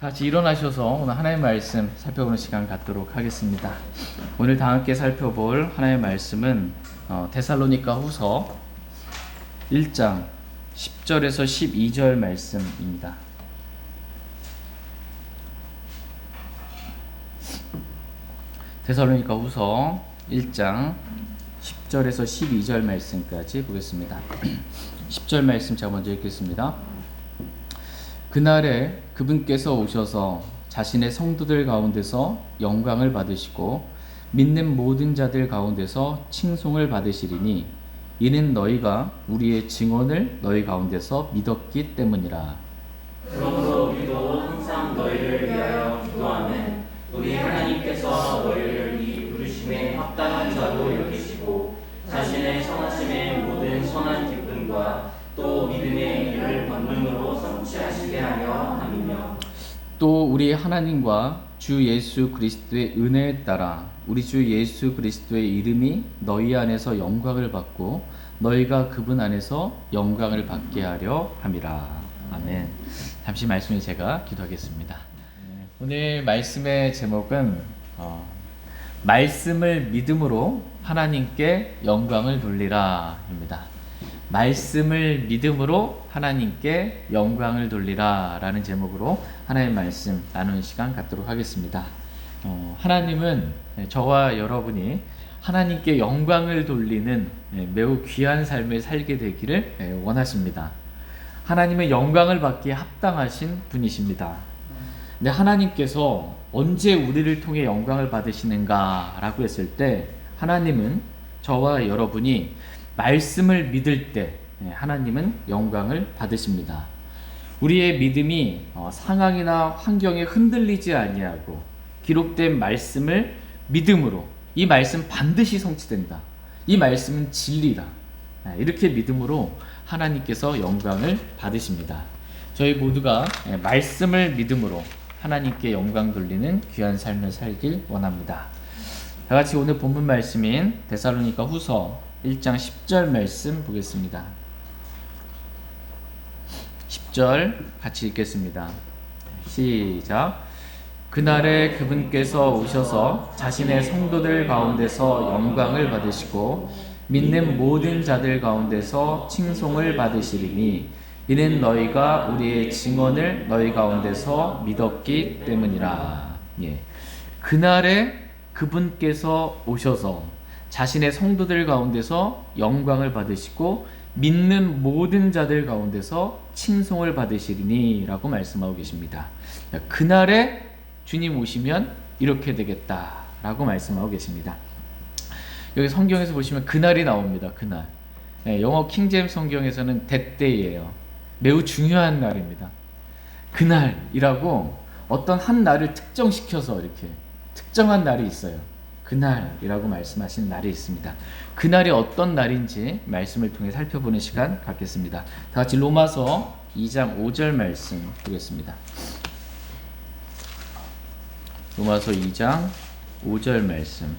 같이 일어나셔서 오늘 하나님의 말씀 살펴보는 시간 갖도록 하겠습니다. 오늘 다 함께 살펴볼 하나님의 말씀은 데살로니가 후서 1장 10절에서 12절 말씀입니다. 데살로니가 후서 1장 10절에서 12절 말씀까지 보겠습니다. 10절 말씀 제가 먼저 읽겠습니다. 그날에 그분께서 오셔서 자신의 성도들 가운데서 영광을 받으시고 믿는 모든 자들 가운데서 칭송을 받으시리니 이는 너희가 우리의 증언을 너희 가운데서 믿었기 때문이라. 그러므로 우리도 항상 너희를 위하여 기도하면 우리 하나님께서 너희를 이 부르심에 합당한 자로 여기시고 자신의 선하심의 모든 선한 기쁨과 또 믿음의 일을 권능으로 성취하시게 하려 함이며 또 우리 하나님과 주 예수 그리스도의 은혜에 따라 우리 주 예수 그리스도의 이름이 너희 안에서 영광을 받고 너희가 그분 안에서 영광을 받게 하려 함이라. 아멘. 잠시 말씀을 제가 기도하겠습니다. 오늘 말씀의 제목은 말씀을 믿음으로 하나님께 영광을 돌리라 입니다. 말씀을 믿음으로 하나님께 영광을 돌리라 라는 제목으로 하나님의 말씀 나누는 시간 갖도록 하겠습니다. 하나님은 저와 여러분이 하나님께 영광을 돌리는 매우 귀한 삶을 살게 되기를 원하십니다. 하나님의 영광을 받기에 합당하신 분이십니다. 근데 하나님께서 언제 우리를 통해 영광을 받으시는가 라고 했을 때 하나님은 저와 여러분이 말씀을 믿을 때 하나님은 영광을 받으십니다. 우리의 믿음이 상황이나 환경에 흔들리지 아니하고 기록된 말씀을 믿음으로 이 말씀 반드시 성취된다. 이 말씀은 진리다. 이렇게 믿음으로 하나님께서 영광을 받으십니다. 저희 모두가 말씀을 믿음으로 하나님께 영광 돌리는 귀한 삶을 살길 원합니다. 다 같이 오늘 본문 말씀인 데살로니가 후서 1장 10절 말씀 보겠습니다. 10절 같이 읽겠습니다. 시작. 그날에 그분께서 오셔서 자신의 성도들 가운데서 영광을 받으시고 믿는 모든 자들 가운데서 칭송을 받으시리니 이는 너희가 우리의 증언을 너희 가운데서 믿었기 때문이라. 그날에 그분께서 오셔서 자신의 성도들 가운데서 영광을 받으시고 믿는 모든 자들 가운데서 칭송을 받으시리니 라고 말씀하고 계십니다. 그날에 주님 오시면 이렇게 되겠다 라고 말씀하고 계십니다. 여기 성경에서 보시면 그날이 나옵니다. 그날. 영어 킹제임스 성경에서는 that day예요. 매우 중요한 날입니다. 그날이라고 어떤 한 날을 특정시켜서 이렇게 특정한 날이 있어요. 그날이라고 말씀하신 날이 있습니다. 그날이 어떤 날인지 말씀을 통해 살펴보는 시간 갖겠습니다. 다 같이 로마서 2장 5절 말씀 보겠습니다. 로마서 2장 5절 말씀.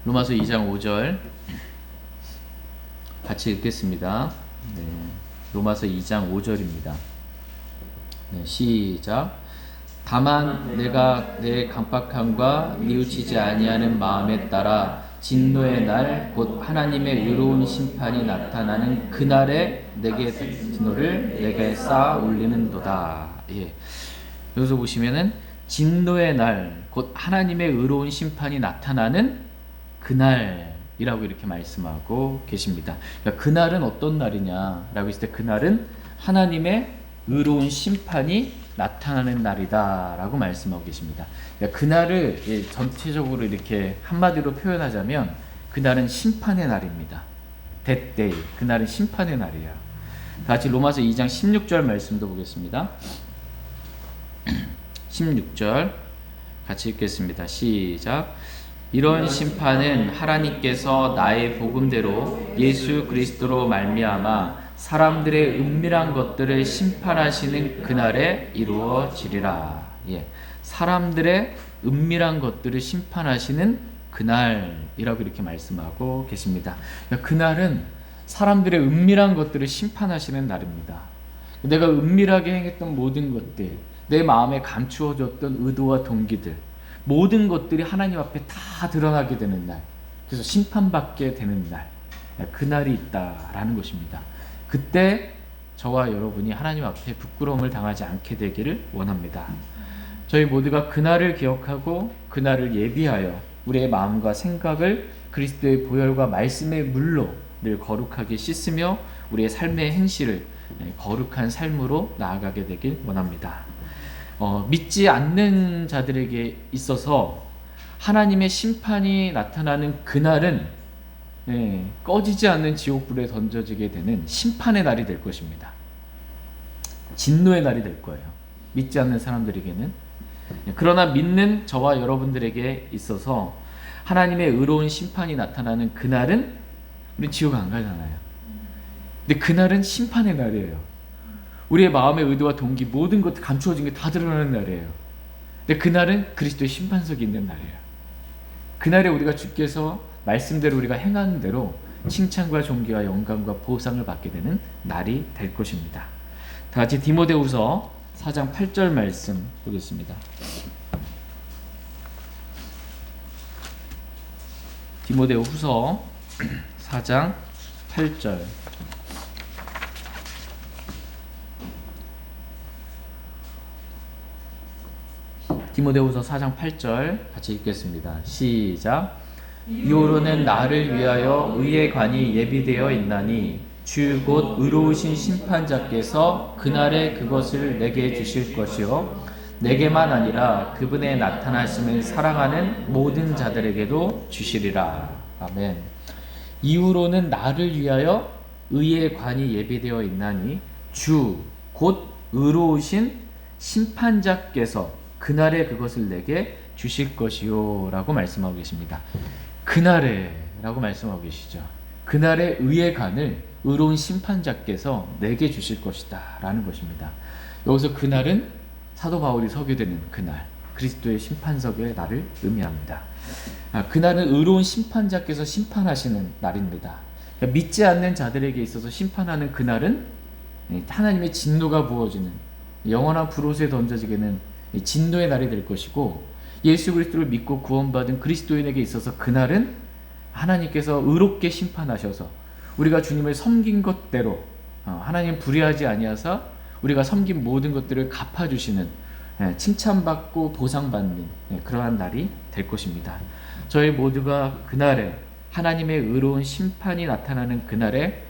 로마서 2장 5절 같이 읽겠습니다. 로마서 2장 5절입니다. 시작. 다만 내가 내 강박함과 뉘우치지 아니하는 마음에 따라 진노의 날 곧 하나님의 의로운 심판이 나타나는 그날에 내게 진노를 내게 쌓아 올리는도다. 여기서 보시면은 진노의 날 곧 하나님의 의로운 심판이 나타나는 그날이라고 이렇게 말씀하고 계십니다. 그러니까 그날은 어떤 날이냐라고 했을 때 그날은 하나님의 의로운 심판이 나타나는 날이다 라고 말씀하고 계십니다. 그날을 전체적으로 이렇게 한마디로 표현하자면 그날은 심판의 날입니다. That day. 그날은 심판의 날이야. 같이 로마서 2장 16절 말씀도 보겠습니다. 16절 같이 읽겠습니다. 시작. 이런 심판은 하나님께서 나의 복음대로 예수 그리스도로 말미암아 사람들의 은밀한 것들을 심판하시는 그날에 이루어지리라. 사람들의 은밀한 것들을 심판하시는 그날이라고 이렇게 말씀하고 계십니다. 그날은 사람들의 은밀한 것들을 심판하시는 날입니다. 내가 은밀하게 행했던 모든 것들, 내 마음에 감추어졌던 의도와 동기들, 모든 것들이 하나님 앞에 다 드러나게 되는 날, 그래서 심판받게 되는 날, 그날이 있다라는 것입니다. 그때 저와 여러분이 하나님 앞에 부끄러움을 당하지 않게 되기를 원합니다. 저희 모두가 그날을 기억하고 그날을 예비하여 우리의 마음과 생각을 그리스도의 보혈과 말씀의 물로 늘 거룩하게 씻으며 우리의 삶의 행실을 거룩한 삶으로 나아가게 되길 원합니다. 믿지 않는 자들에게 있어서 하나님의 심판이 나타나는 그날은 꺼지지 않는 지옥불에 던져지게 되는 심판의 날이 될 것입니다. 진노의 날이 될 거예요. 믿지 않는 사람들에게는. 그러나 믿는 저와 여러분들에게 있어서 하나님의 의로운 심판이 나타나는 그날은 우리 지옥 안 가잖아요. 근데 그날은 심판의 날이에요. 우리의 마음의 의도와 동기 모든 것 감추어진 게 다 드러나는 날이에요. 근데 그날은 그리스도의 심판석이 있는 날이에요. 그날에 우리가 주께서 말씀대로 우리가 행하는 대로 칭찬과 존귀와 영광과 보상을 받게 되는 날이 될 것입니다. 다 같이 디모데후서 4장 8절 말씀 보겠습니다. 디모데후서 4장 8절. 디모데후서 4장 8절 같이 읽겠습니다. 시작. 이후로는 나를 위하여 의의 관이 예비되어 있나니 주 곧 의로우신 심판자께서 그날에 그것을 내게 주실 것이요 내게만 아니라 그분의 나타나심을 사랑하는 모든 자들에게도 주시리라. 아멘. 이후로는 나를 위하여 의의 관이 예비되어 있나니 주 곧 의로우신 심판자께서 그날에 그것을 내게 주실 것이요 라고 말씀하고 계십니다. 그날에 라고 말씀하고 계시죠. 그날의 의의 관을 의로운 심판자께서 내게 주실 것이다 라는 것입니다. 여기서 그날은 사도 바울이 서게 되는 그날, 그리스도의 심판석의 날을 의미합니다. 그날은 의로운 심판자께서 심판하시는 날입니다. 믿지 않는 자들에게 있어서 심판하는 그날은 하나님의 진노가 부어지는 영원한 불옷에 던져지게는 진노의 날이 될 것이고, 예수 그리스도를 믿고 구원받은 그리스도인에게 있어서 그날은 하나님께서 의롭게 심판하셔서 우리가 주님을 섬긴 것대로 하나님 불의하지 아니하사 우리가 섬긴 모든 것들을 갚아주시는, 칭찬받고 보상받는 그러한 날이 될 것입니다. 저희 모두가 그날에 하나님의 의로운 심판이 나타나는 그날에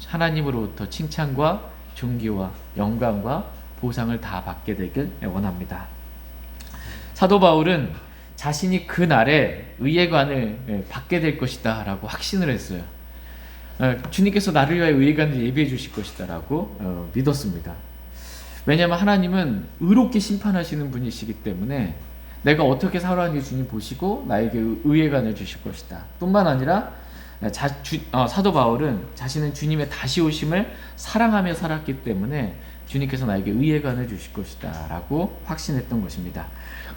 하나님으로부터 칭찬과 존귀와 영광과 보상을 다 받게 되길 원합니다. 사도 바울은 자신이 그날에 의의 관을 받게 될 것이다 라고 확신을 했어요. 주님께서 나를 위하여 의의 관을 예비해 주실 것이다 라고 믿었습니다. 왜냐하면 하나님은 의롭게 심판하시는 분이시기 때문에 내가 어떻게 살아왔는지 주님 보시고 나에게 의의 관을 주실 것이다. 뿐만 아니라 사도 바울은 자신은 주님의 다시 오심을 사랑하며 살았기 때문에 주님께서 나에게 의의 관을 주실 것이다 라고 확신했던 것입니다.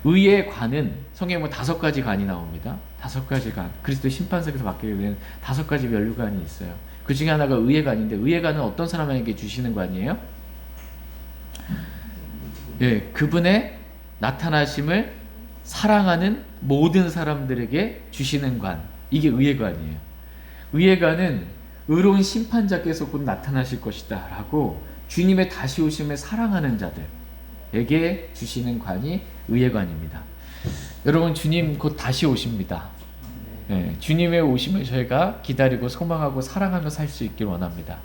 의의 관은 성경에 보면 5가지 관이 나옵니다. 5가지 관, 그리스도 심판석에서 받게 되는 5가지 면류관이 있어요. 그 중에 하나가 의의 관인데, 의의 관은 어떤 사람에게 주시는 관이에요? 그분의 나타나심을 사랑하는 모든 사람들에게 주시는 관, 이게 의의 관이에요. 의의 관은 의로운 심판자께서 곧 나타나실 것이다 라고 주님의 다시 오심을 사랑하는 자들에게 주시는 관이 의의 관입니다. 여러분, 주님 곧 다시 오십니다. 주님의 오심을 저희가 기다리고 소망하고 사랑하며 살 수 있길 원합니다.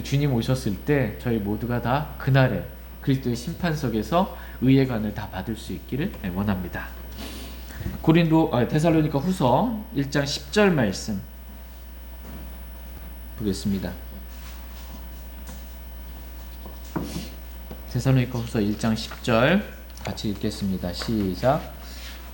주님 오셨을 때 저희 모두가 다 그날에 그리스도의 심판석에서 의의 관을 다 받을 수 있기를 원합니다. 데살로니가 후서 1장 10절 말씀 보겠습니다. 데살로니가 후서 1장 10절 같이 읽겠습니다. 시작.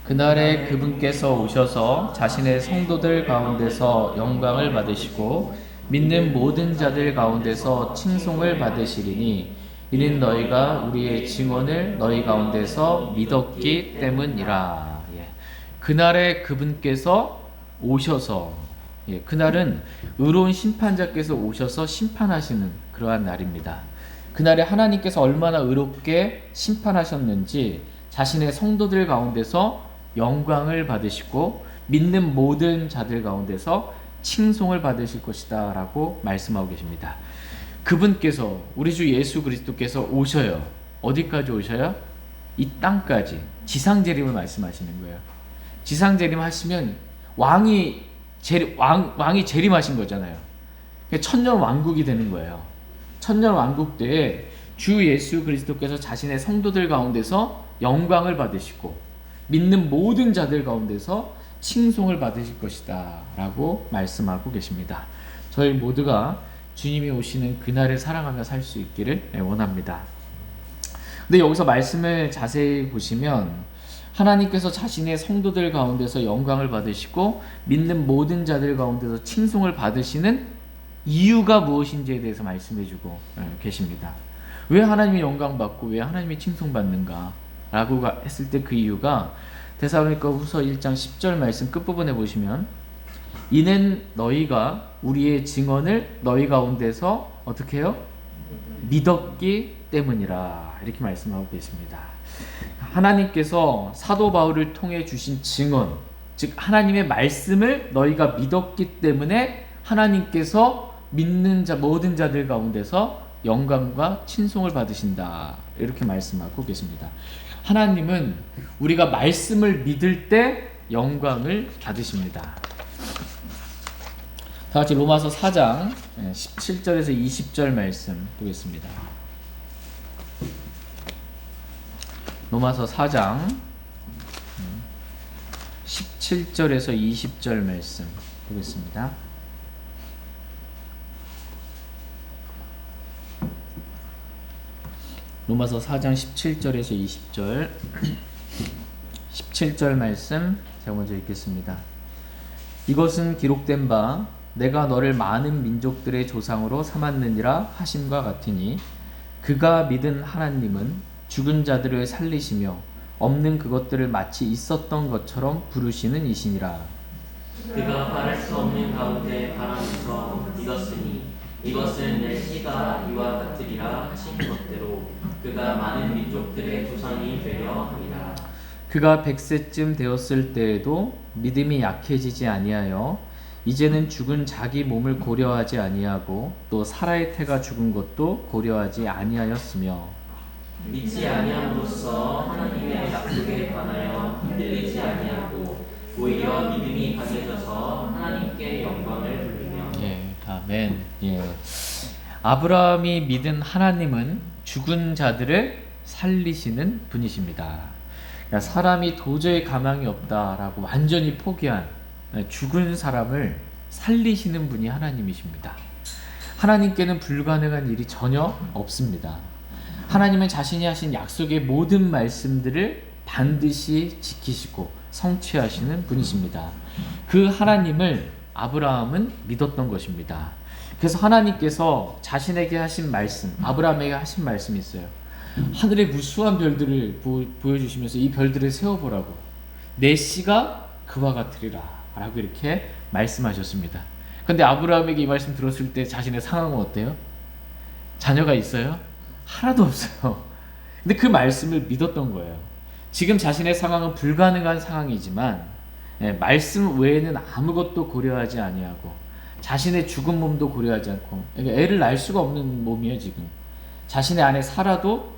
그날에 그분께서 오셔서 자신의 성도들 가운데서 영광을 받으시고 믿는 모든 자들 가운데서 칭송을 받으시리니 이는 너희가 우리의 증언을 너희 가운데서 믿었기 때문이라. 그날에 그분께서 오셔서 예, 그날은 의로운 심판자께서 오셔서 심판하시는 그러한 날입니다. 그날에 하나님께서 얼마나 의롭게 심판하셨는지 자신의 성도들 가운데서 영광을 받으시고 믿는 모든 자들 가운데서 칭송을 받으실 것이다 라고 말씀하고 계십니다. 그분께서, 우리 주 예수 그리스도께서 오셔요. 어디까지 오셔요? 이 땅까지 지상재림을 말씀하시는 거예요. 지상재림 하시면 왕이 재림하신 거잖아요. 천년 왕국이 되는 거예요. 천년 왕국 때에 주 예수 그리스도께서 자신의 성도들 가운데서 영광을 받으시고 믿는 모든 자들 가운데서 칭송을 받으실 것이다 라고 말씀하고 계십니다. 저희 모두가 주님이 오시는 그날을 사랑하며 살 수 있기를 원합니다. 근데 여기서 말씀을 자세히 보시면 하나님께서 자신의 성도들 가운데서 영광을 받으시고 믿는 모든 자들 가운데서 칭송을 받으시는 이유가 무엇인지에 대해서 말씀해주고 계십니다. 왜 하나님이 영광받고 왜 하나님이 칭송받는가 라고 했을 때 그 이유가 데살로니가 후서 1장 10절 말씀 끝부분에 보시면 이는 너희가 우리의 증언을 너희 가운데서 어떻게 해요? 믿었기 때문이라 이렇게 말씀하고 계십니다. 하나님께서 사도 바울을 통해 주신 증언, 즉 하나님의 말씀을 너희가 믿었기 때문에 하나님께서 믿는 자 모든 자들 가운데서 영광과 칭송을 받으신다 이렇게 말씀하고 계십니다. 하나님은 우리가 말씀을 믿을 때 영광을 받으십니다. 다 같이 로마서 4장 17절에서 20절 말씀 보겠습니다. 로마서 4장 17절에서 20절 말씀 보겠습니다. 로마서 4장 17절에서 20절 17절 말씀 제가 먼저 읽겠습니다. 이것은 기록된 바 내가 너를 많은 민족들의 조상으로 삼았느니라 하심과 같으니 그가 믿은 하나님은 죽은 자들을 살리시며 없는 그것들을 마치 있었던 것처럼 부르시는 이시니라. 그가 바랄 수 없는 가운데 바라면서 믿었으니 이것은 내 씨가 이와 같으리라 하신 것대로 그가 많은 민족들의 조상이 되려 함이라. 그가 100세쯤 되었을 때에도 믿음이 약해지지 아니하여 이제는 죽은 자기 몸을 고려하지 아니하고 또 사라의 태가 죽은 것도 고려하지 아니하였으며 믿지 아니함으로써 하나님의 약속에 관하여 흔들리지 아니하고 오히려 믿음이 강해져서 하나님께 영광을 돌리며. 예, 아멘. 예. 아브라함이 믿은 하나님은 죽은 자들을 살리시는 분이십니다. 그러니까 사람이 도저히 가망이 없다라고 완전히 포기한 죽은 사람을 살리시는 분이 하나님이십니다. 하나님께는 불가능한 일이 전혀 없습니다. 하나님은 자신이 하신 약속의 모든 말씀들을 반드시 지키시고 성취하시는 분이십니다. 그 하나님을 아브라함은 믿었던 것입니다. 그래서 하나님께서 자신에게 하신 말씀, 아브라함에게 하신 말씀이 있어요. 하늘의 무수한 별들을 보여주시면서 이 별들을 세어보라고, 내 씨가 그와 같으리라 라고 이렇게 말씀하셨습니다. 그런데 아브라함에게 이 말씀 들었을 때 자신의 상황은 어때요? 자녀가 있어요? 하나도 없어요. 근데 그 말씀을 믿었던 거예요. 지금 자신의 상황은 불가능한 상황이지만 말씀 외에는 아무것도 고려하지 아니하고 자신의 죽은 몸도 고려하지 않고, 애를 낳을 수가 없는 몸이에요. 지금 자신의 아내 사라도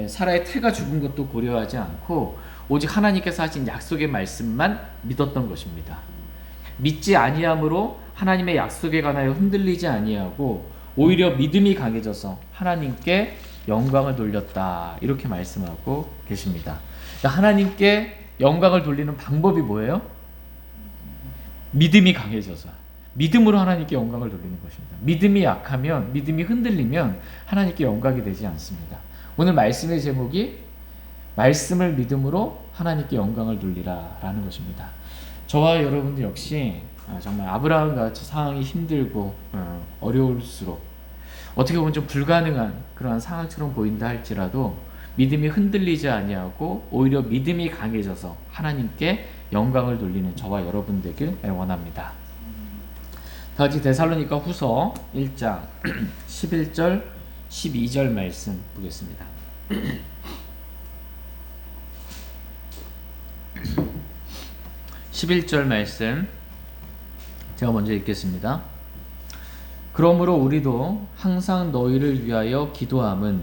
사라의 태가 죽은 것도 고려하지 않고 오직 하나님께서 하신 약속의 말씀만 믿었던 것입니다. 믿지 아니함으로 하나님의 약속에 관하여 흔들리지 아니하고 오히려 믿음이 강해져서 하나님께 영광을 돌렸다 이렇게 말씀하고 계십니다. 하나님께 영광을 돌리는 방법이 뭐예요? 믿음이 강해져서, 믿음으로 하나님께 영광을 돌리는 것입니다. 믿음이 약하면, 믿음이 흔들리면 하나님께 영광이 되지 않습니다. 오늘 말씀의 제목이 말씀을 믿음으로 하나님께 영광을 돌리라 라는 것입니다. 저와 여러분들 역시 정말 아브라함 같이 상황이 힘들고 어려울수록 어떻게 보면 좀 불가능한 그러한 상황처럼 보인다 할지라도 믿음이 흔들리지 아니하고 오히려 믿음이 강해져서 하나님께 영광을 돌리는 저와 여러분 되길 원합니다. 다같이 데살로니가 후서 1장 11절 12절 말씀 보겠습니다. 11절 말씀 제가 먼저 읽겠습니다. 그러므로 우리도 항상 너희를 위하여 기도함은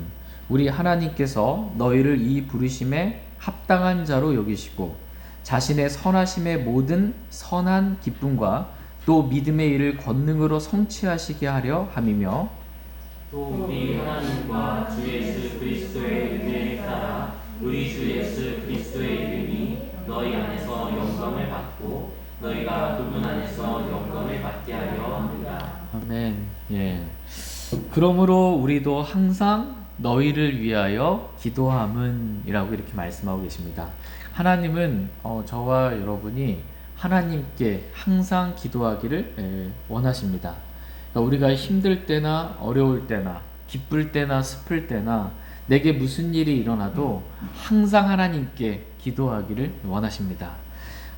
우리 하나님께서 너희를 이 부르심에 합당한 자로 여기시고 자신의 선하심의 모든 선한 기쁨과 또 믿음의 일을 권능으로 성취하시게 하려 함이며 또 우리 하나님과 주 예수 그리스도의 은혜에 따라 우리 주 예수 그리스도의 이름이 너희 안에서 영광을 받고 너희가 그분 안에서 영광을 받게 하려 합니다. 아멘. 예. 그러므로 우리도 항상 너희를 위하여 기도함은 이라고 이렇게 말씀하고 계십니다. 하나님은 저와 여러분이 하나님께 항상 기도하기를 원하십니다. 그러니까 우리가 힘들 때나 어려울 때나 기쁠 때나 슬플 때나 내게 무슨 일이 일어나도 항상 하나님께 기도하기를 원하십니다.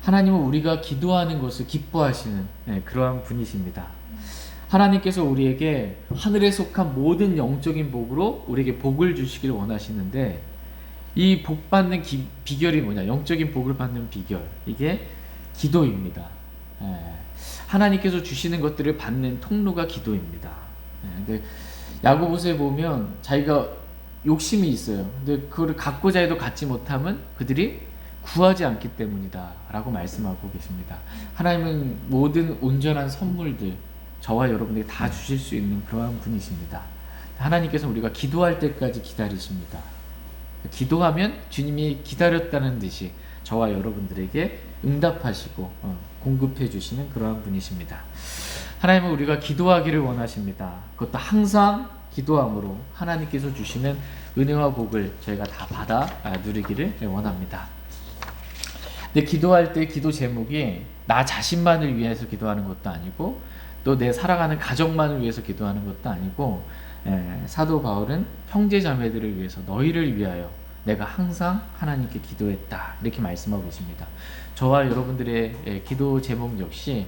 하나님은 우리가 기도하는 것을 기뻐하시는 그러한 분이십니다. 하나님께서 우리에게 하늘에 속한 모든 영적인 복으로 우리에게 복을 주시기를 원하시는데 이 복 받는 비결이 뭐냐? 영적인 복을 받는 비결, 이게 기도입니다. 하나님께서 주시는 것들을 받는 통로가 기도입니다. 근데 야고보서에 보면 자기가 욕심이 있어요. 근데 그거를 갖고자 해도 갖지 못함은 그들이 구하지 않기 때문이다 라고 말씀하고 계십니다. 하나님은 모든 온전한 선물들 저와 여러분에게 다 주실 수 있는 그러한 분이십니다. 하나님께서 우리가 기도할 때까지 기다리십니다. 기도하면 주님이 기다렸다는 듯이 저와 여러분들에게 응답하시고 공급해 주시는 그러한 분이십니다. 하나님은 우리가 기도하기를 원하십니다. 그것도 항상 기도함으로 하나님께서 주시는 은혜와 복을 저희가 다 받아 누리기를 원합니다. 근데 기도할 때 기도 제목이 나 자신만을 위해서 기도하는 것도 아니고 또 내 사랑하는 가족만을 위해서 기도하는 것도 아니고 사도 바울은 형제 자매들을 위해서 너희를 위하여 내가 항상 하나님께 기도했다 이렇게 말씀하고 계십니다. 저와 여러분들의 기도 제목 역시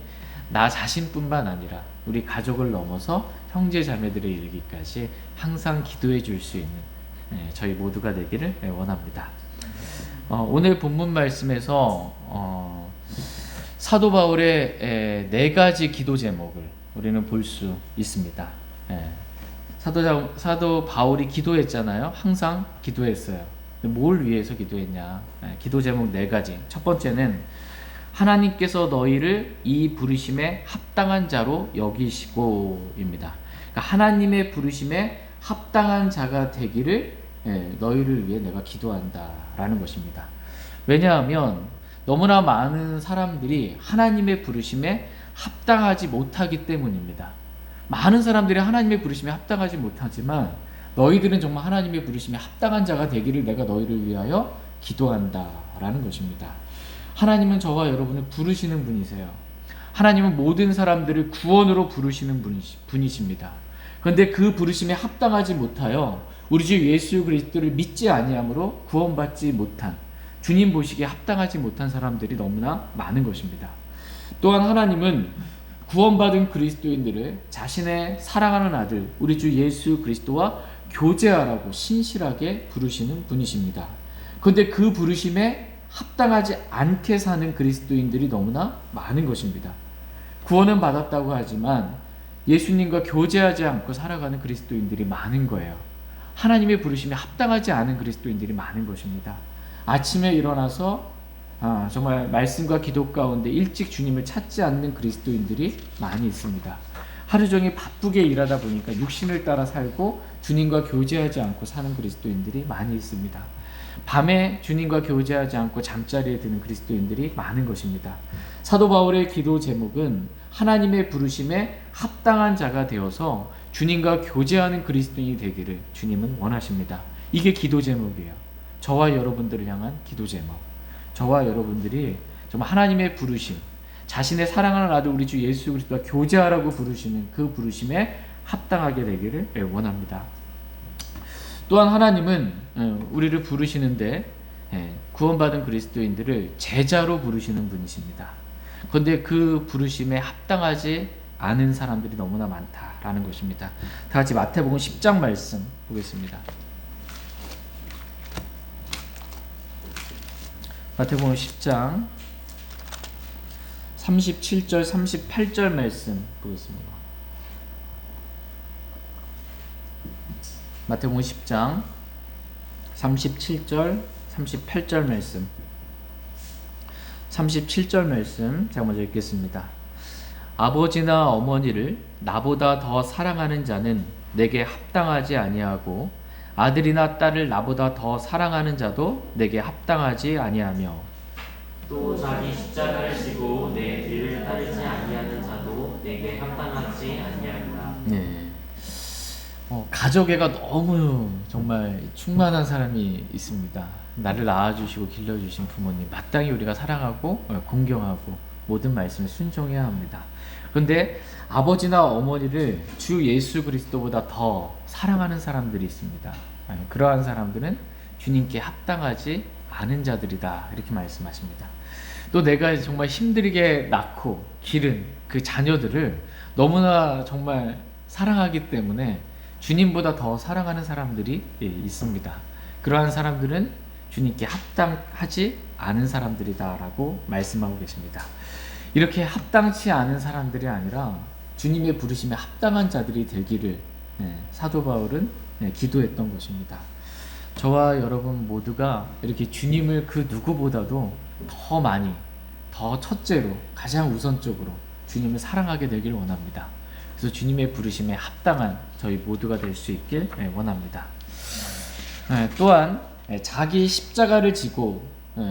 나 자신뿐만 아니라 우리 가족을 넘어서 형제 자매들에 이르기까지 항상 기도해 줄 수 있는 저희 모두가 되기를 원합니다. 오늘 본문 말씀에서 사도 바울의 4가지 기도 제목을 우리는 볼 수 있습니다. 사도 바울이 기도했잖아요. 항상 기도했어요. 뭘 위해서 기도했냐? 기도 제목 4가지. 첫 번째는 하나님께서 너희를 이 부르심에 합당한 자로 여기시고입니다. 그러니까 하나님의 부르심에 합당한 자가 되기를 너희를 위해 내가 기도한다라는 것입니다. 왜냐하면 너무나 많은 사람들이 하나님의 부르심에 합당하지 못하기 때문입니다. 많은 사람들이 하나님의 부르심에 합당하지 못하지만 너희들은 정말 하나님의 부르심에 합당한 자가 되기를 내가 너희를 위하여 기도한다라는 것입니다. 하나님은 저와 여러분을 부르시는 분이세요. 하나님은 모든 사람들을 구원으로 부르시는 분이십니다. 그런데 그 부르심에 합당하지 못하여 우리 주 예수 그리스도를 믿지 아니함으로 구원받지 못한 주님 보시기에 합당하지 못한 사람들이 너무나 많은 것입니다. 또한 하나님은 구원받은 그리스도인들을 자신의 사랑하는 아들 우리 주 예수 그리스도와 교제하라고 신실하게 부르시는 분이십니다. 그런데 그 부르심에 합당하지 않게 사는 그리스도인들이 너무나 많은 것입니다. 구원은 받았다고 하지만 예수님과 교제하지 않고 살아가는 그리스도인들이 많은 거예요. 하나님의 부르심에 합당하지 않은 그리스도인들이 많은 것입니다. 아침에 일어나서 정말 말씀과 기도 가운데 일찍 주님을 찾지 않는 그리스도인들이 많이 있습니다. 하루 종일 바쁘게 일하다 보니까 육신을 따라 살고 주님과 교제하지 않고 사는 그리스도인들이 많이 있습니다. 밤에 주님과 교제하지 않고 잠자리에 드는 그리스도인들이 많은 것입니다. 사도 바울의 기도 제목은 하나님의 부르심에 합당한 자가 되어서 주님과 교제하는 그리스도인이 되기를 주님은 원하십니다. 이게 기도 제목이에요. 저와 여러분들을 향한 기도 제목. 저와 여러분들이 정말 하나님의 부르심, 자신의 사랑하는 아들 우리 주 예수 그리스도와 교제하라고 부르시는 그 부르심에 합당하게 되기를 원합니다. 또한 하나님은 우리를 부르시는데 구원받은 그리스도인들을 제자로 부르시는 분이십니다. 그런데 그 부르심에 합당하지 않은 사람들이 너무나 많다라는 것입니다. 다 같이 마태복음 10장 말씀 보겠습니다. 마태복음 10장 37절 38절 말씀 보겠습니다. 마태복음 10장 37절 38절 말씀 37절 말씀 제가 먼저 읽겠습니다. 아버지나 어머니를 나보다 더 사랑하는 자는 내게 합당하지 아니하고 아들이나 딸을 나보다 더 사랑하는 자도 내게 합당하지 아니하며 또 자기 십자가를 지고 내 뒤를 따르지 아니하는 자도 내게 합당하지 아니하리라. 네. 가족애가 너무 정말 충만한 사람이 있습니다. 나를 낳아주시고 길러주신 부모님 마땅히 우리가 사랑하고 공경하고 모든 말씀에 순종해야 합니다. 그런데 아버지나 어머니를 주 예수 그리스도보다 더 사랑하는 사람들이 있습니다. 그러한 사람들은 주님께 합당하지 않은 자들이다 이렇게 말씀하십니다. 또 내가 정말 힘들게 낳고 기른 그 자녀들을 너무나 정말 사랑하기 때문에 주님보다 더 사랑하는 사람들이 있습니다. 그러한 사람들은 주님께 합당하지 않은 사람들이다라고 말씀하고 계십니다. 이렇게 합당치 않은 사람들이 아니라 주님의 부르심에 합당한 자들이 되기를 사도 바울은 기도했던 것입니다. 저와 여러분 모두가 이렇게 주님을 그 누구보다도 더 많이, 더 첫째로, 가장 우선적으로 주님을 사랑하게 되길 원합니다. 그래서 주님의 부르심에 합당한 저희 모두가 될 수 있길 원합니다. 또한 자기 십자가를 지고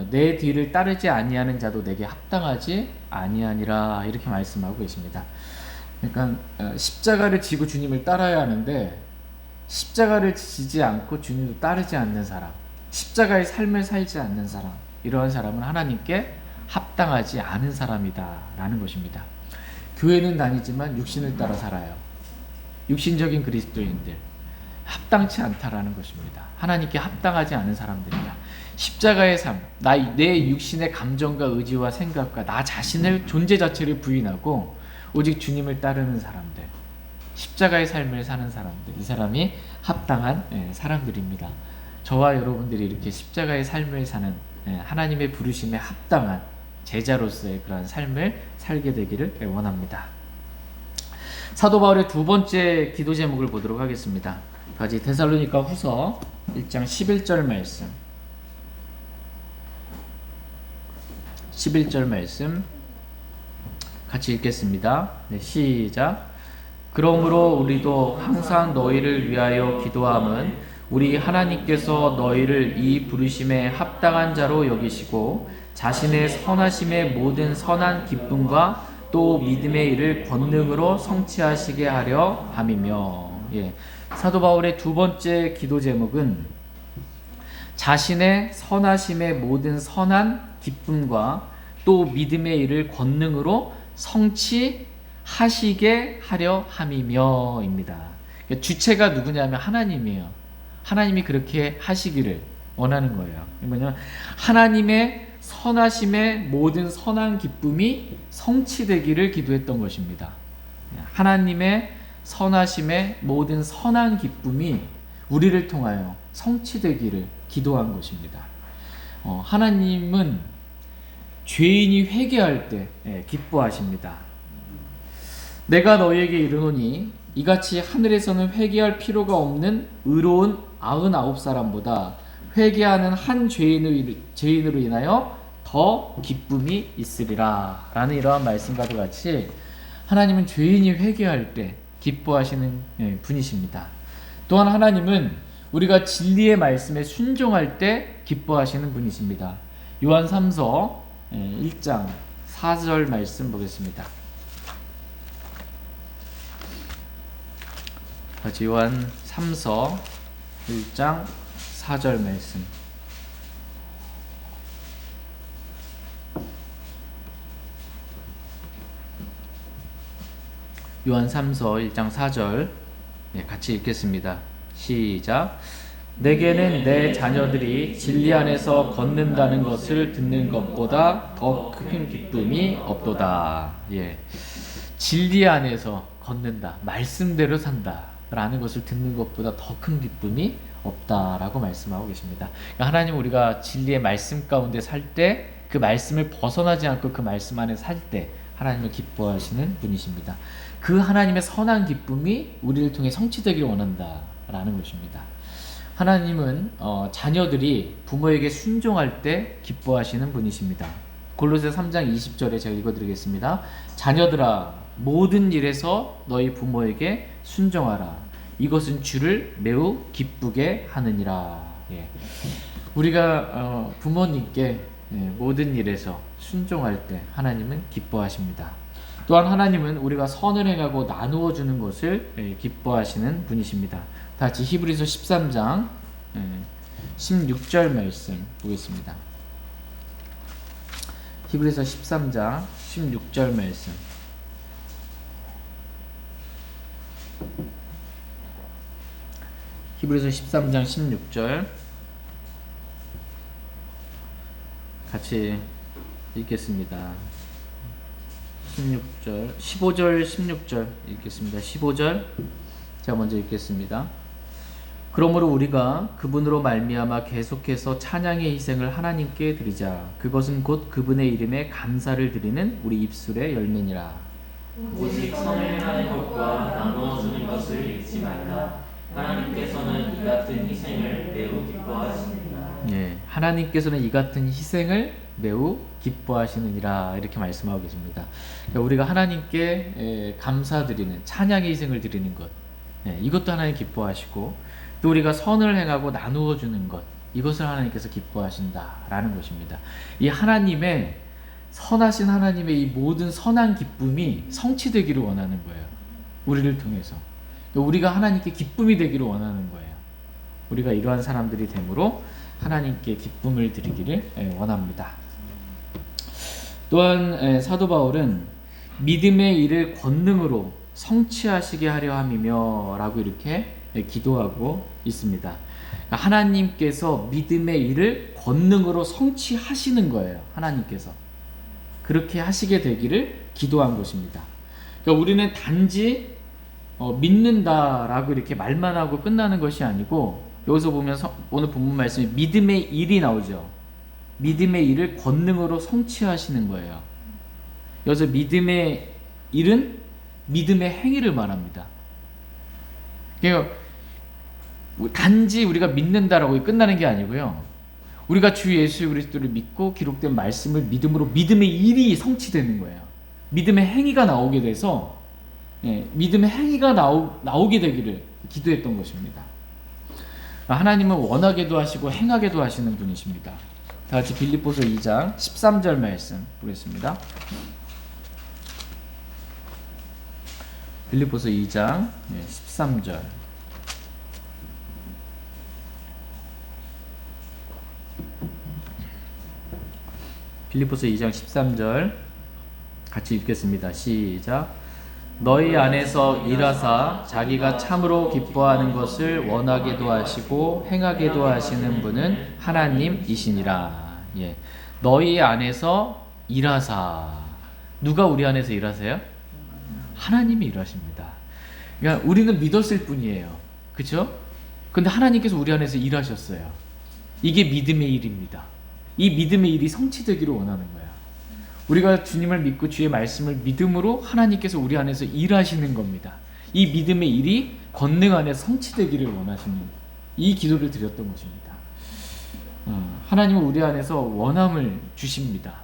내 뒤를 따르지 아니하는 자도 내게 합당하지 아니하니라 이렇게 말씀하고 계십니다. 그러니까 십자가를 지고 주님을 따라야 하는데 십자가를 지지 않고 주님도 따르지 않는 사람, 십자가의 삶을 살지 않는 사람, 이러한 사람은 하나님께 합당하지 않은 사람이다라는 것입니다. 교회는 다니지만 육신을 따라 살아요. 육신적인 그리스도인들 합당치 않다라는 것입니다. 하나님께 합당하지 않은 사람들이다. 십자가의 삶, 내 육신의 감정과 의지와 생각과 나 자신을 존재 자체를 부인하고 오직 주님을 따르는 사람들, 십자가의 삶을 사는 사람들, 이 사람이 합당한 사람들입니다. 저와 여러분들이 이렇게 십자가의 삶을 사는 하나님의 부르심에 합당한 제자로서의 그런 삶을 살게 되기를 원합니다. 사도 바울의 두 번째 기도 제목을 보도록 하겠습니다. 같이 데살로니가 후서 1장 11절 말씀 11절 말씀 같이 읽겠습니다. 네, 시작. 그러므로 우리도 항상 너희를 위하여 기도함은 우리 하나님께서 너희를 이 부르심에 합당한 자로 여기시고 자신의 선하심의 모든 선한 기쁨과 또 믿음의 일을 권능으로 성취하시게 하려 함이며. 사도 바울의 두 번째 기도 제목은 자신의 선하심의 모든 선한 기쁨과 또 믿음의 일을 권능으로 성취하시게 하려 함이며입니다. 주체가 누구냐면 하나님이에요. 하나님이 그렇게 하시기를 원하는 거예요. 뭐냐면 하나님의 선하심의 모든 선한 기쁨이 성취되기를 기도했던 것입니다. 하나님의 선하심의 모든 선한 기쁨이 우리를 통하여 성취되기를 기도한 것입니다. 하나님은 죄인이 회개할 때 기뻐하십니다. 내가 너희에게 이르노니 이같이 하늘에서는 회개할 필요가 없는 의로운 99사람보다 회개하는 한 죄인으로 인하여 더 기쁨이 있으리라 라는 이러한 말씀과도 같이 하나님은 죄인이 회개할 때 기뻐하시는 분이십니다. 또한 하나님은 우리가 진리의 말씀에 순종할 때 기뻐하시는 분이십니다. 요한 3서 1장 4절 말씀 보겠습니다. 같이 요한 3서 1장 4절 말씀 요한 3서 1장 4절 같이 읽겠습니다. 시작. 내게는 내 자녀들이 진리 안에서 걷는다는 것을 듣는 것보다 더 큰 기쁨이 없도다. 예. 진리 안에서 걷는다, 말씀대로 산다라는 것을 듣는 것보다 더 큰 기쁨이 없다라고 말씀하고 계십니다. 그러니까 하나님, 우리가 진리의 말씀 가운데 살 때, 그 말씀을 벗어나지 않고 그 말씀 안에 살 때 하나님을 기뻐하시는 분이십니다. 그 하나님의 선한 기쁨이 우리를 통해 성취되기를 원한다라는 것입니다. 하나님은 자녀들이 부모에게 순종할 때 기뻐하시는 분이십니다. 골로새 3장 20절에 제가 읽어드리겠습니다. 자녀들아, 모든 일에서 너희 부모에게 순종하라. 이것은 주를 매우 기쁘게 하느니라. 예. 우리가 부모님께 모든 일에서 순종할 때 하나님은 기뻐하십니다. 또한 하나님은 우리가 선을 행하고 나누어 주는 것을 기뻐하시는 분이십니다. 다 같이 히브리서 13장 16절 말씀 보겠습니다. 히브리서 13장 16절 말씀. 히브리서 13장 16절 같이 읽겠습니다. 16절, 15절, 16절 읽겠습니다. 15절 제가 먼저 읽겠습니다. 그러므로 우리가 그분으로 말미암아 계속해서 찬양의 희생을 하나님께 드리자. 그것은 곧 그분의 이름에 감사를 드리는 우리 입술의 열매니라. 오직 선을 행하는 것과 나누어 주는 것을 잊지 말라. 하나님께서는 이 같은 희생을 매우 기뻐하십니다. 예, 하나님께서는 이 같은 희생을 매우 기뻐하시느니라 이렇게 말씀하고 계십니다. 그러니까 우리가 하나님께 감사드리는 찬양의 희생을 드리는 것, 이것도 하나님 기뻐하시고, 또 우리가 선을 행하고 나누어 주는 것, 이것을 하나님께서 기뻐하신다라는 것입니다. 이 하나님의 선하신 하나님의 이 모든 선한 기쁨이 성취되기를 원하는 거예요. 우리를 통해서. 우리가 하나님께 기쁨이 되기를 원하는 거예요. 우리가 이러한 사람들이 되므로 하나님께 기쁨을 드리기를 원합니다. 또한 사도 바울은 믿음의 일을 권능으로 성취하시게 하려 함이며 라고 이렇게 기도하고 있습니다. 하나님께서 믿음의 일을 권능으로 성취하시는 거예요. 하나님께서 그렇게 하시게 되기를 기도한 것입니다. 그러니까 우리는 단지 믿는다라고 이렇게 말만 하고 끝나는 것이 아니고, 여기서 보면 오늘 본문 말씀에 믿음의 일이 나오죠. 믿음의 일을 권능으로 성취하시는 거예요. 여기서 믿음의 일은 믿음의 행위를 말합니다. 그러니까 단지 우리가 믿는다라고 끝나는 게 아니고요. 우리가 주 예수 그리스도를 믿고 기록된 말씀을 믿음으로 믿음의 일이 성취되는 거예요. 믿음의 행위가 나오게 돼서 믿음의 행위가 나오게 되기를 기도했던 것입니다. 하나님은 원하게도 하시고 행하게도 하시는 분이십니다. 다 같이 빌립보서 2장 13절 말씀 보겠습니다. 빌립보서 2장 13절. 빌립보서 2장 13절 같이 읽겠습니다. 시작. 너희 안에서 일하사 자기가 참으로 기뻐하는 것을 원하게도 하시고 행하게도 하시는 분은 하나님이시니라. 예. 너희 안에서 일하사. 누가 우리 안에서 일하세요? 하나님이 일하십니다. 그러니까 우리는 믿었을 뿐이에요. 그렇죠? 근데 하나님께서 우리 안에서 일하셨어요. 이게 믿음의 일입니다. 이 믿음의 일이 성취되기를 원하는 거예요. 우리가 주님을 믿고 주의 말씀을 믿음으로 하나님께서 우리 안에서 일하시는 겁니다. 이 믿음의 일이 권능 안에 성취되기를 원하시는 이 기도를 드렸던 것입니다. 하나님은 우리 안에서 원함을 주십니다.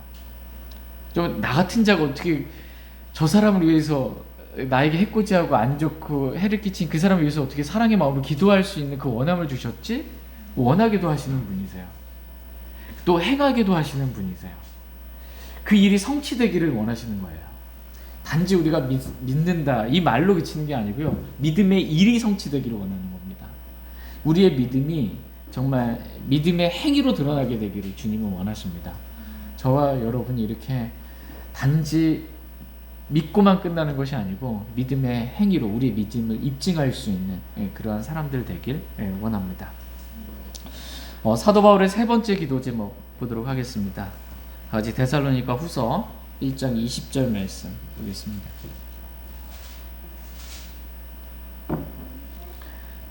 나 같은 자가 어떻게 저 사람을 위해서 나에게 해코지하고 안 좋고 해를 끼친 그 사람을 위해서 어떻게 사랑의 마음으로 기도할 수 있는 그 원함을 주셨지? 원하게도 하시는 분이세요. 또 행하게도 하시는 분이세요. 그 일이 성취되기를 원하시는 거예요. 단지 우리가 믿는다 이 말로 그치는 게 아니고요. 믿음의 일이 성취되기를 원하는 겁니다. 우리의 믿음이 정말 믿음의 행위로 드러나게 되기를 주님은 원하십니다. 저와 여러분이 이렇게 단지 믿고만 끝나는 것이 아니고 믿음의 행위로 우리의 믿음을 입증할 수 있는 그러한 사람들 되길 원합니다. 사도 바울의 세 번째 기도 제목 보도록 하겠습니다. 같이 데살로니가 후서 1장 20절 말씀 보겠습니다.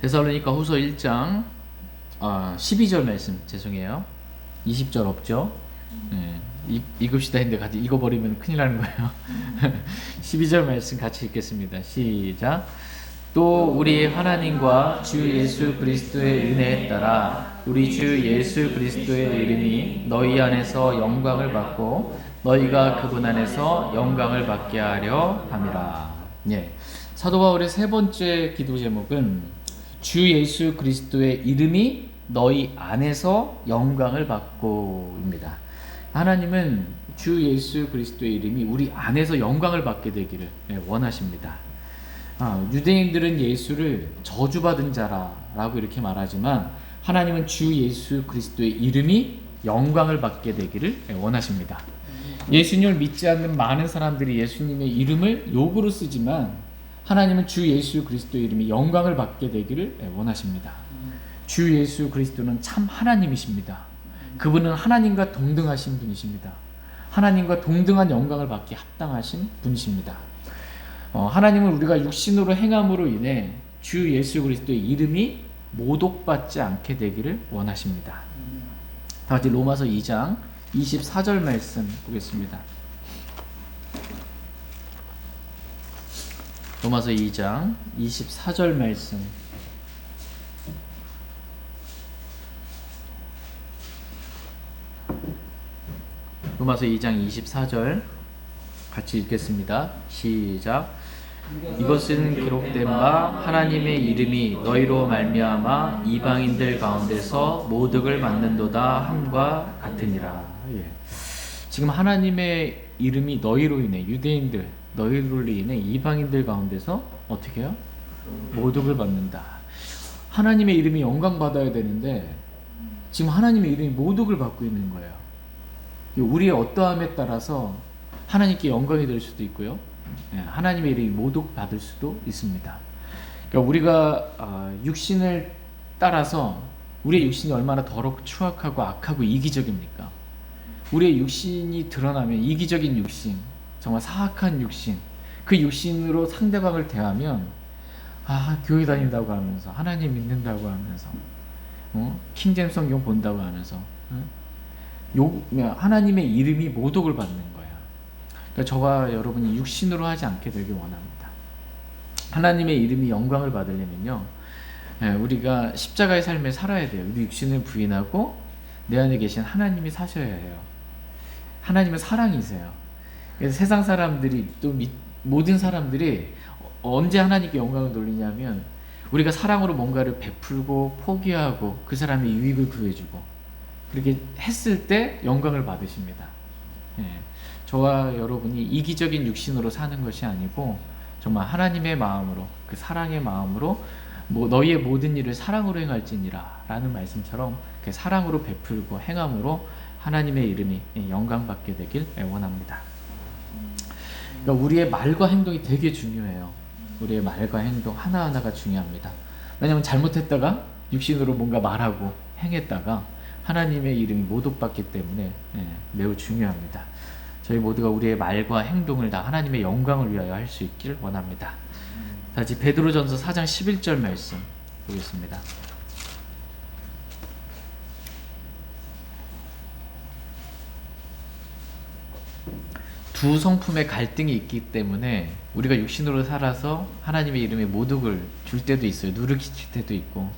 데살로니가 후서 1장 12절 말씀, 죄송해요. 20절 없죠? 읽읍시다 했는데 같이 읽어버리면 큰일 나는 거예요. 12절 말씀 같이 읽겠습니다. 시작. 또 우리 하나님과 주 예수 그리스도의 은혜에 따라 우리 주 예수 그리스도의 이름이 너희 안에서 영광을 받고 너희가 그분 안에서 영광을 받게 하려 함이라. 예. 사도 바울의 세 번째 기도 제목은 주 예수 그리스도의 이름이 너희 안에서 영광을 받고입니다. 하나님은 주 예수 그리스도의 이름이 우리 안에서 영광을 받게 되기를 원하십니다. 유대인들은 예수를 저주받은 자라고 이렇게 말하지만 하나님은 주 예수 그리스도의 이름이 영광을 받게 되기를 원하십니다. 예수님을 믿지 않는 많은 사람들이 예수님의 이름을 욕으로 쓰지만 하나님은 주 예수 그리스도의 이름이 영광을 받게 되기를 원하십니다. 주 예수 그리스도는 참 하나님이십니다. 그분은 하나님과 동등하신 분이십니다. 하나님과 동등한 영광을 받기 합당하신 분이십니다. 하나님은 우리가 육신으로 행함으로 인해 주 예수 그리스도의 이름이 모독받지 않게 되기를 원하십니다. 다 같이 로마서 2장 24절 말씀 보겠습니다. 로마서 2장 24절 말씀. 로마서 2장 24절 같이 읽겠습니다. 시작. 이것은 기록된 바 하나님의 이름이 너희로 말미암아 이방인들 가운데서 모독을 받는도다 함과 같으니라. 예. 지금 하나님의 이름이 너희로 인해 유대인들 너희로 인해 이방인들 가운데서 어떻게 해요? 모독을 받는다. 하나님의 이름이 영광 받아야 되는데 지금 하나님의 이름이 모독을 받고 있는 거예요. 우리의 어떠함에 따라서 하나님께 영광이 될 수도 있고요. 하나님의 이름이 모독받을 수도 있습니다. 그러니까 우리가 육신을 따라서 우리의 육신이 얼마나 더럽고 추악하고 악하고 이기적입니까? 우리의 육신이 드러나면 이기적인 육신, 정말 사악한 육신, 그 육신으로 상대방을 대하면 교회 다닌다고 하면서 하나님 믿는다고 하면서 킹제임스 성경 본다고 하면서 하나님의 이름이 모독을 받는 거예요. 그러니까 저와 여러분이 육신으로 하지 않게 되길 원합니다. 하나님의 이름이 영광을 받으려면요, 우리가 십자가의 삶을 살아야 돼요. 우리 육신을 부인하고 내 안에 계신 하나님이 사셔야 해요. 하나님은 사랑이세요. 그래서 세상 사람들이 또 모든 사람들이 언제 하나님께 영광을 돌리냐면 우리가 사랑으로 뭔가를 베풀고 포기하고 그 사람의 유익을 구해주고 그렇게 했을 때 영광을 받으십니다. 저와 여러분이 이기적인 육신으로 사는 것이 아니고 정말 하나님의 마음으로, 그 사랑의 마음으로 너희의 모든 일을 사랑으로 행할지니라 라는 말씀처럼 그 사랑으로 베풀고 행함으로 하나님의 이름이 영광받게 되길 원합니다. 그러니까 우리의 말과 행동이 되게 중요해요. 우리의 말과 행동 하나하나가 중요합니다. 왜냐하면 잘못했다가 육신으로 뭔가 말하고 행했다가 하나님의 이름이 모독받기 때문에 매우 중요합니다. 저희 모두가 우리의 말과 행동을 다 하나님의 영광을 위하여 할 수 있길 원합니다. 다시 베드로전서 4장 11절 말씀 보겠습니다. 두 성품의 갈등이 있기 때문에 우리가 육신으로 살아서 하나님의 이름에 모독을 줄 때도 있어요. 누르기칠 때도 있고,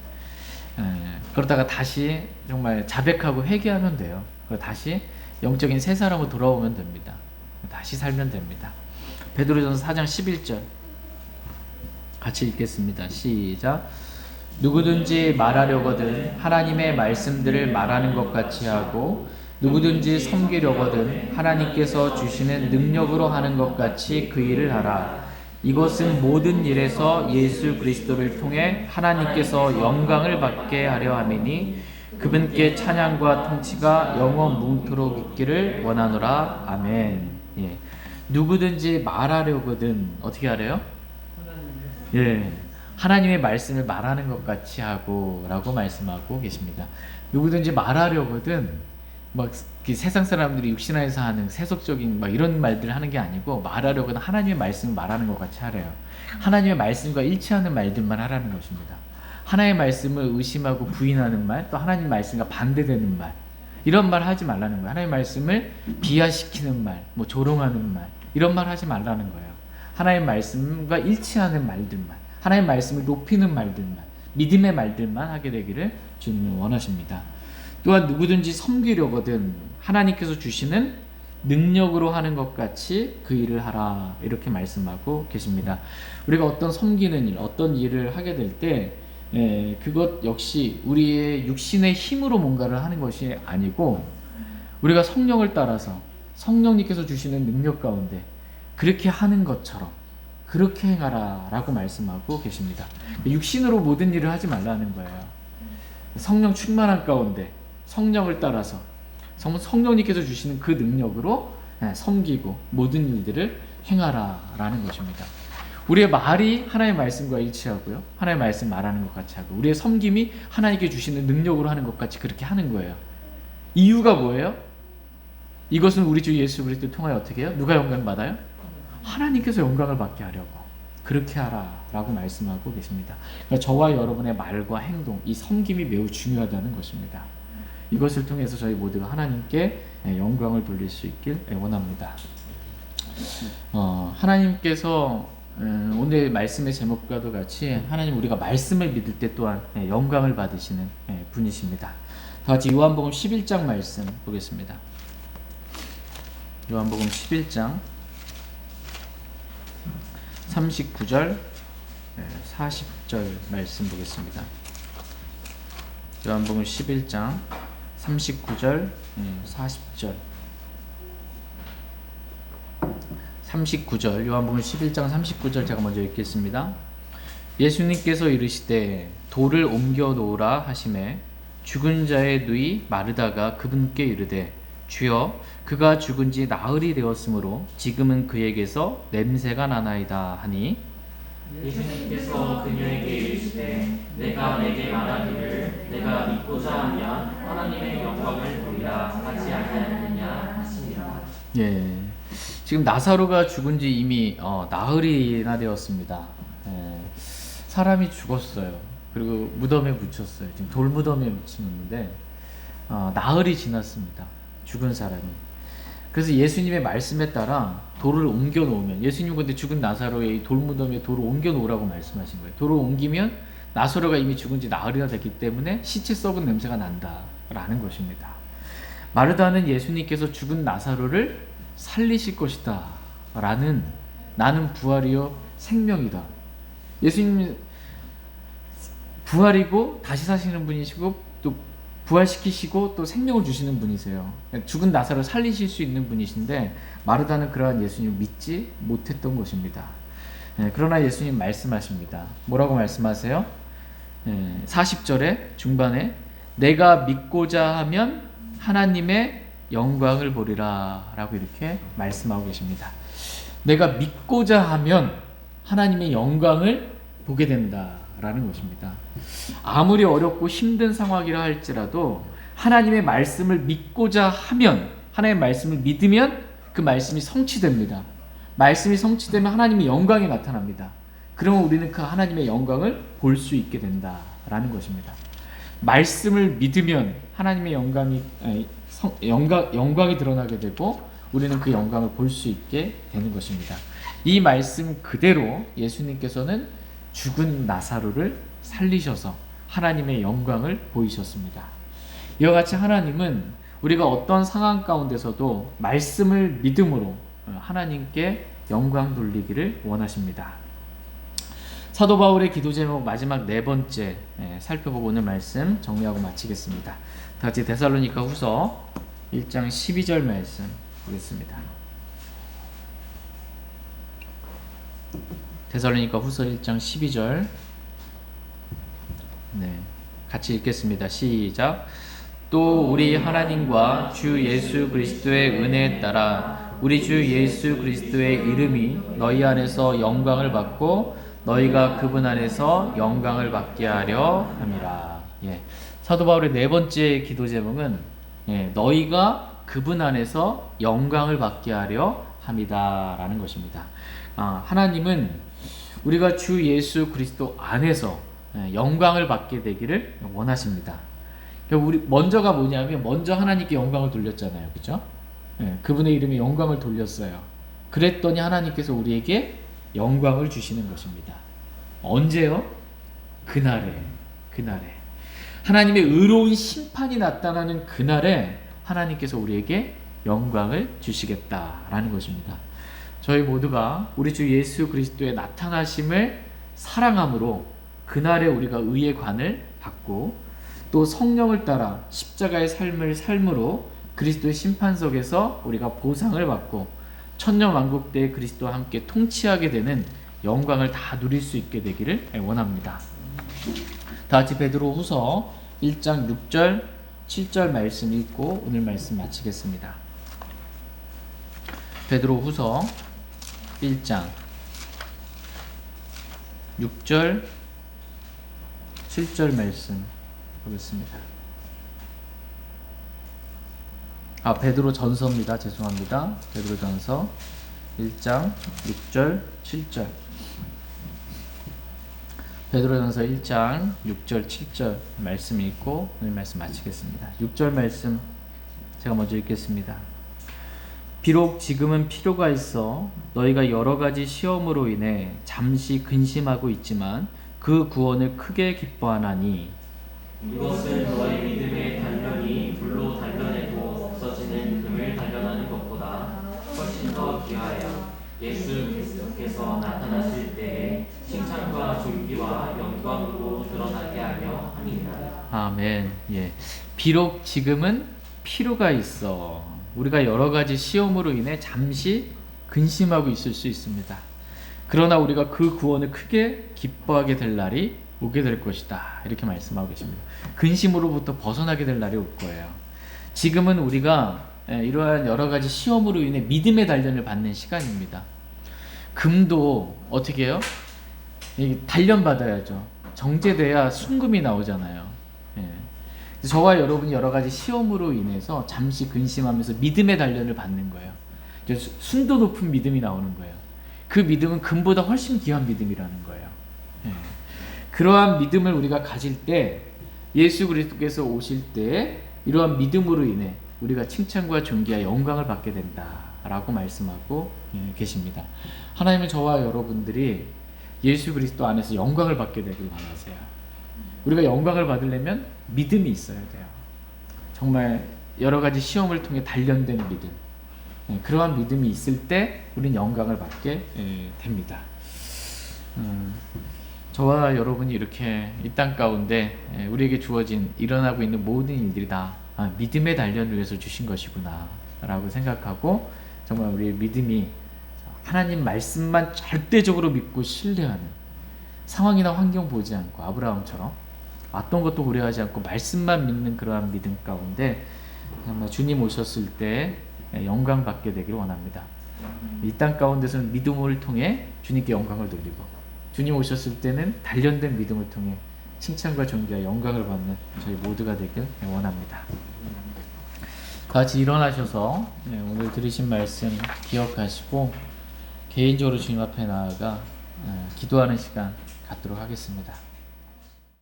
그러다가 다시 정말 자백하고 회개하면 돼요. 그리고 다시 영적인 새 사람으로 돌아오면 됩니다. 다시 살면 됩니다. 베드로전서 4장 11절 같이 읽겠습니다. 시작. 누구든지 말하려거든 하나님의 말씀들을 말하는 것 같이 하고 누구든지 섬기려거든 하나님께서 주시는 능력으로 하는 것 같이 그 일을 하라. 이것은 모든 일에서 예수 그리스도를 통해 하나님께서 영광을 받게 하려 함이니 그분께 찬양과 통치가 영원 뭉토록 있기를 원하노라. 아멘. 누구든지 말하려거든 어떻게 하래요? 하나님의 말씀을 말하는 것 같이 하고 라고 말씀하고 계십니다. 누구든지 말하려거든 막 세상 사람들이 육신 안에서 하는 세속적인 막 이런 말들을 하는 게 아니고 말하려거든 하나님의 말씀을 말하는 것 같이 하래요. 하나님의 말씀과 일치하는 말들만 하라는 것입니다. 하나님의 말씀을 의심하고 부인하는 말, 또 하나님의 말씀과 반대되는 말, 이런 말 하지 말라는 거예요. 하나님의 말씀을 비하시키는 말, 뭐 조롱하는 말, 이런 말 하지 말라는 거예요. 하나님의 말씀과 일치하는 말들만, 하나님의 말씀을 높이는 말들만, 믿음의 말들만 하게 되기를 주님은 원하십니다. 또한 누구든지 섬기려거든 하나님께서 주시는 능력으로 하는 것 같이 그 일을 하라, 이렇게 말씀하고 계십니다. 우리가 어떤 섬기는 일, 어떤 일을 하게 될 때 그것 역시 우리의 육신의 힘으로 뭔가를 하는 것이 아니고 우리가 성령을 따라서 성령님께서 주시는 능력 가운데 그렇게 하는 것처럼 그렇게 행하라 라고 말씀하고 계십니다. 육신으로 모든 일을 하지 말라는 거예요. 성령 충만한 가운데 성령을 따라서 성령님께서 주시는 그 능력으로 섬기고 모든 일들을 행하라 라는 것입니다. 우리의 말이 하나님의 말씀과 일치하고요, 하나님의 말씀 말하는 것 같이 하고, 우리의 섬김이 하나님께 주시는 능력으로 하는 것 같이 그렇게 하는 거예요. 이유가 뭐예요? 이것은 우리 주 예수 그리스도를 통하여 어떻게 해요? 누가 영광 받아요? 하나님께서 영광을 받게 하려고 그렇게 하라 라고 말씀하고 계십니다. 그러니까 저와 여러분의 말과 행동, 이 섬김이 매우 중요하다는 것입니다. 이것을 통해서 저희 모두가 하나님께 영광을 돌릴 수 있길 원합니다. 하나님께서 오늘 말씀의 제목과도 같이 하나님 우리가 말씀을 믿을 때 또한 영광을 받으시는 분이십니다. 다 같이 요한복음 11장 말씀 보겠습니다. 요한복음 11장 39절 40절 말씀 보겠습니다. 요한복음 11장 39절 40절 39절 요한복음 11장 39절 제가 먼저 읽겠습니다. 예수님께서 이르시되 돌을 옮겨 놓으라 하시매 죽은 자의 누이 마르다가 그분께 이르되 주여 그가 죽은 지 나흘이 되었으므로 지금은 그에게서 냄새가 나나이다 하니 예수님께서 그녀에게 이르시되 내가 내게 말하기를 내가 믿고자 하면 하나님의 영광을 보리라 하지 아니하느냐 하시니라. 예, 지금 나사로가 죽은 지 이미 나흘이나 되었습니다. 사람이 죽었어요. 그리고 무덤에 묻혔어요. 지금 돌무덤에 묻히는데 나흘이 지났습니다. 죽은 사람이. 그래서 예수님의 말씀에 따라 돌을 옮겨 놓으면, 예수님 근데 죽은 나사로의 이 돌무덤에 돌을 옮겨 놓으라고 말씀하신 거예요. 돌을 옮기면 나사로가 이미 죽은 지 나흘이나 됐기 때문에 시체 썩은 냄새가 난다라는 것입니다. 마르다는 예수님께서 죽은 나사로를 살리실 것이다 라는, 나는 부활이요 생명이다, 예수님 부활이고 다시 사시는 분이시고 또 부활시키시고 또 생명을 주시는 분이세요. 죽은 나사로를 살리실 수 있는 분이신데 마르다는 그러한 예수님을 믿지 못했던 것입니다. 그러나 예수님 말씀하십니다. 뭐라고 말씀하세요? 40절에 중반에 내가 믿고자 하면 하나님의 영광을 보리라 라고 이렇게 말씀하고 계십니다. 내가 믿고자 하면 하나님의 영광을 보게 된다 라는 것입니다. 아무리 어렵고 힘든 상황이라 할지라도 하나님의 말씀을 믿고자 하면, 하나님의 말씀을 믿으면 그 말씀이 성취됩니다. 말씀이 성취되면 하나님의 영광이 나타납니다. 그러면 우리는 그 하나님의 영광을 볼 수 있게 된다라는 것입니다. 말씀을 믿으면 하나님의 영광이 드러나게 되고 우리는 그 영광을 볼 수 있게 되는 것입니다. 이 말씀 그대로 예수님께서는 죽은 나사로를 살리셔서 하나님의 영광을 보이셨습니다. 이와 같이 하나님은 우리가 어떤 상황 가운데서도 말씀을 믿음으로 하나님께 영광 돌리기를 원하십니다. 사도 바울의 기도 제목 마지막 네 번째 살펴보고 오늘 말씀 정리하고 마치겠습니다. 다 같이 데살로니가 후서 1장 12절 말씀 보겠습니다. 데살로니가 후서 1장 12절 같이 읽겠습니다. 시작. 또 우리 하나님과 주 예수 그리스도의 은혜에 따라 우리 주 예수 그리스도의 이름이 너희 안에서 영광을 받고 너희가 그분 안에서 영광을 받게 하려 함이라. 예. 사도 바울의 네 번째 기도 제목은 너희가 그분 안에서 영광을 받게 하려 함이다라는 것입니다. 하나님은 우리가 주 예수 그리스도 안에서 영광을 받게 되기를 원하십니다. 우리 먼저가 뭐냐면 먼저 하나님께 영광을 돌렸잖아요, 그렇죠? 그분의 이름에 영광을 돌렸어요. 그랬더니 하나님께서 우리에게 영광을 주시는 것입니다. 언제요? 그날에 하나님의 의로운 심판이 나타나는 그날에 하나님께서 우리에게 영광을 주시겠다라는 것입니다. 저희 모두가 우리 주 예수 그리스도의 나타나심을 사랑함으로 그날에 우리가 의의 관을 받고 또 성령을 따라 십자가의 삶을 삶으로 그리스도의 심판석에서 우리가 보상을 받고 천년왕국 때 그리스도와 함께 통치하게 되는 영광을 다 누릴 수 있게 되기를 원합니다. 다 같이 베드로후서 1장 6절 7절 말씀 읽고 오늘 말씀 마치겠습니다. 베드로후서 1장 6절 7절 말씀 보겠습니다. 베드로 전서입니다. 죄송합니다. 베드로 전서 1장 6절 7절 베드로 전서 1장 6절 7절 말씀 읽고 오늘 말씀 마치겠습니다. 6절 말씀 제가 먼저 읽겠습니다. 비록 지금은 필요가 있어 너희가 여러 가지 시험으로 인해 잠시 근심하고 있지만 그 구원을 크게 기뻐하나니 이것은 너희 믿음의 단련이 불로 단련해도 없어지는 금을 단련하는 것보다 훨씬 더 귀하여 예수 그리스도께서 나타나실 때에 칭찬과 존귀와 영광으로 드러나게 하려 함이니라. 아멘. 예. 비록 지금은 필요가 있어 우리가 여러 가지 시험으로 인해 잠시 근심하고 있을 수 있습니다. 그러나 우리가 그 구원을 크게 기뻐하게 될 날이 오게 될 것이다. 이렇게 말씀하고 계십니다. 근심으로부터 벗어나게 될 날이 올 거예요. 지금은 우리가 이러한 여러 가지 시험으로 인해 믿음의 단련을 받는 시간입니다. 금도 어떻게 해요? 단련 받아야죠. 정제돼야 순금이 나오잖아요. 저와 여러분이 여러 가지 시험으로 인해서 잠시 근심하면서 믿음의 단련을 받는 거예요. 순도 높은 믿음이 나오는 거예요. 그 믿음은 금보다 훨씬 귀한 믿음이라는 거예요. 그러한 믿음을 우리가 가질 때 예수 그리스도께서 오실 때 이러한 믿음으로 인해 우리가 칭찬과 존귀와 영광을 받게 된다라고 말씀하고 계십니다. 하나님은 저와 여러분들이 예수 그리스도 안에서 영광을 받게 되길 원하세요. 우리가 영광을 받으려면 믿음이 있어야 돼요. 정말 여러 가지 시험을 통해 단련된 믿음. 그러한 믿음이 있을 때 우리는 영광을 받게 됩니다. 저와 여러분이 이렇게 이 땅 가운데 우리에게 주어진 일어나고 있는 모든 일들이 다 믿음의 단련을 위해서 주신 것이구나 라고 생각하고 정말 우리의 믿음이 하나님 말씀만 절대적으로 믿고 신뢰하는 상황이나 환경 보지 않고 아브라함처럼 어떤 것도 고려하지 않고 말씀만 믿는 그러한 믿음 가운데 정말 주님 오셨을 때 영광 받게 되길 원합니다. 이 땅 가운데서는 믿음을 통해 주님께 영광을 돌리고 주님 오셨을 때는 단련된 믿음을 통해 칭찬과 존귀와 영광을 받는 저희 모두가 되길 원합니다. 같이 일어나셔서 오늘 들으신 말씀 기억하시고 개인적으로 주님 앞에 나아가 기도하는 시간 갖도록 하겠습니다.